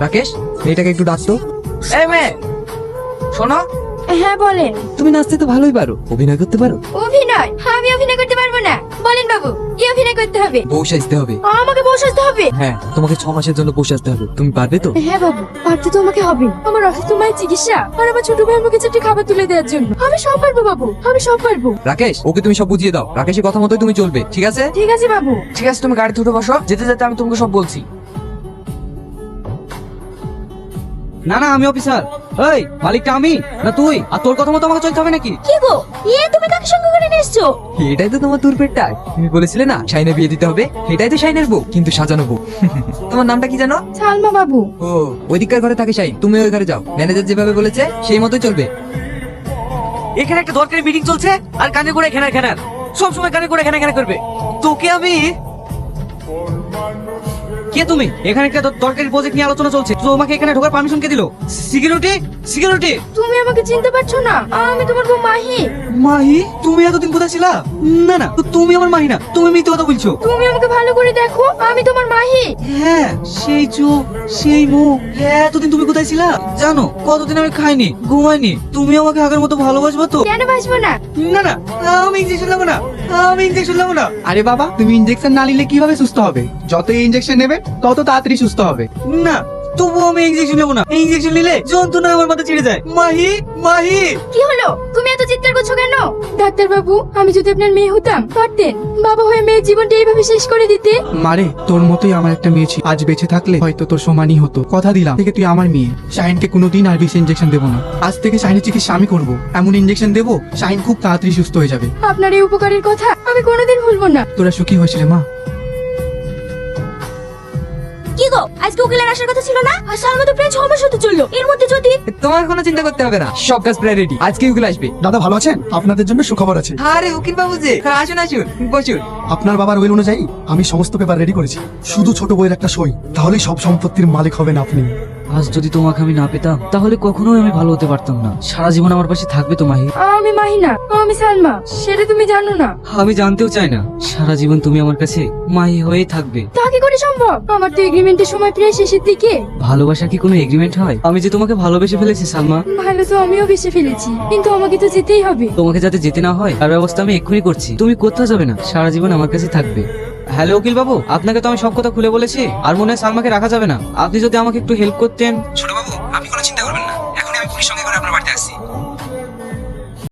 রাকেশ, মেয়েটাকে একটু ডাকতো। এই মেয়ে, শোনো। হ্যাঁ বলেন। তুমি নাচতে তো ভালোই পারো, অভিনয় করতে পারো? অভিনয়? আমি অভিনয় করতে পারবো না। বলেন বাবু, কি অভিনয় করতে হবে? বউ সাজতে হবে। আমাকে বউ সাজতে হবে? হ্যাঁ, তোমাকে 6 মাসের জন্য বউ সাজতে হবে। তুমি পারবে তো? হ্যাঁ বাবু, পারতে তো আমাকে হবে। আমার অসুস্থ মায়ের চিকিৎসা আর আমার ছোট ভাইয়ের মুখে চারটি খাবার তুলে দেওয়ার জন্য আমি সব পারবো বাবু, আমি সব পারবো। রাকেশ, ওকে তুমি সব বুঝিয়ে দাও। রাকেশের কথা মতোই তুমি চলবে, ঠিক আছে? ঠিক আছে বাবু। ঠিক আছে, তুমি গাড়িতে উঠে বসো। যেতে যেতে আমি তোমাকে সব বলছি। না না, আমি অফিসার। এই মালিকটা আমি না তুই? আর তোর কথা মতো আমাকে চলতে হবে নাকি? কি গো, তুমি কাকে সঙ্গে করে নিয়ে এসছো? এটাই তো তোমার তুরপের টাক। তুমি বলেছিলে না শাইনে বিয়ে দিতে হবে, এটাই তো শাইনের বউ, কিন্তু সাজানো বউ। তোমার নামটা কি জানো? সালমা বাবু। ও, ওইদিককার ঘরে থাকে শাইন, তুমি ওই ঘরে যাও। ম্যানেজার যেভাবে বলেছে সেই মতোই চলবে। এখানে একটা দরকারি মিটিং চলছে আর কানে করে খেনার খেনার সব সময় কানে করে খেনা খেনা করবে। তোকে আমি কে? তুমি এখানে একটা দরকারি প্রজেক্ট নিয়ে আলোচনা চলছে, তোমাকে এখানে ঢোকার পারমিশন কে দিল? সিকিউরিটি? সিকিউরিটি? তুমি আমাকে চিনতে পারছো না? আমি তোমার বউ মাহি। মাহি? তুমি এতদিন কোথায় ছিলা? না না, তুমি আমার মাহি না, তুমি মিথ্যে কথা বলছো। তুমি আমাকে ভালো করে দেখো, আমি তোমার মাহি। হ্যাঁ, সেই চোখ, সেই মুখ। হ্যাঁ, এতদিন তুমি কোথায় ছিলা জানো? কতদিন আমি খাইনি, ঘুমাইনি। তুমি আমাকে আগের মতো ভালোবাসবে তো? কেন বাসবো না? না না, আমি ইনজেকশন নেবো না, আমি ইনজেকশন নেবো না। আরে বাবা, তুমি ইনজেকশন না নিলে কিভাবে সুস্থ হবে? যত ইনজেকশন নেবে তত তাড়াতাড়ি সুস্থ হবে। না, তবু আমি ইনজেকশন নেবো না। ইনজেকশন নিলে যন্ত্রণা আমার মাথা ছিঁড়ে যায়। মাহি, মাহি। কি হলো? তুমি এত চিৎকার করছো কেন? ডাক্তার বাবু, আমি যদি আপনার মেয়ে হতাম পারতেন বাবা হয়ে মেয়ের জীবনটা এইভাবে শেষ করে দিতে? মারে, তোর মতোই আমার একটা মেয়ে ছিল। আজ বেঁচে থাকলে হয়তো তোর সমানই হতো। কথা দিলাম থেকে তুই আমার মেয়ে। শাহিনকে কোনোদিন আর বেশি ইনজেকশন দেবো না। আজ থেকে শাহিনের চিকিৎসা আমি করবো। এমন ইনজেকশন দেবো শাহিন খুব তাড়াতাড়ি সুস্থ হয়ে যাবে। আপনার এই উপকারের কথা আমি কোনোদিন ভুলবো না। তোরা সুখী হয়েছিলে মা? কি গো, আজকে উকিলের আসার কথা ছিল না? আর সালমা তো প্রায় 6 মাস হতে চললো। এর মধ্যে যদি তোমার কোনো চিন্তা করতে হবে না, সব কাজ প্রায় রেডি। আজকে ওগুলো আসবে। দাদা ভালো আছেন? আপনাদের জন্য সুখবর আছে। আরে উকিল বাবু যে, আসুন আসুন, বসুন। আপনার বাবার উইল অনুযায়ী আমি সমস্ত পেপার রেডি করেছি। শুধু ছোট বইয়ের একটা সই, তাহলেই সব সম্পত্তির মালিক হবেন আপনি। আজ যদি তোমাকে আমি না পেতাম তাহলে কখনোই আমি ভালো হতে পারতাম না। সারা জীবন আমার পাশে থাকবে তো মাহি? আমি মাহি না, আমি সালমা, সেটা তুমি জানো না। আমি জানতেও চাই না। সারা জীবন তুমি আমার কাছে মাহি হয়েই থাকবে। তা কি করে সম্ভব? আমার তো এগ্রিমেন্টের সময় প্রায় শেষের দিকে। ভালোবাসা কি কোনো এগ্রিমেন্ট হয়? আমি যে তোমাকে ভালোবেসে ফেলেছি সালমা। ভালো তো আমিও বেশি ফেলেছি, কিন্তু আমাকে তো যেতেই হবে। তোমাকে যাতে যেতে না হয় তার ব্যবস্থা আমি এক্ষুনি করছি। তুমি কোথাও যাবে না, সারা জীবন আমার কাছে থাকবে। হ্যালো উকিল বাবু, আপনাকে তো আমি সব কথা খুলে বলেছি। আর মনে হয় সালমাকে রাখা যাবে না। আপনি যদি আমাকে একটু হেল্প করতেন। ছোট বাবু, আপনি কোনো চিন্তা করবেন না, এখনই আমি পুলিশ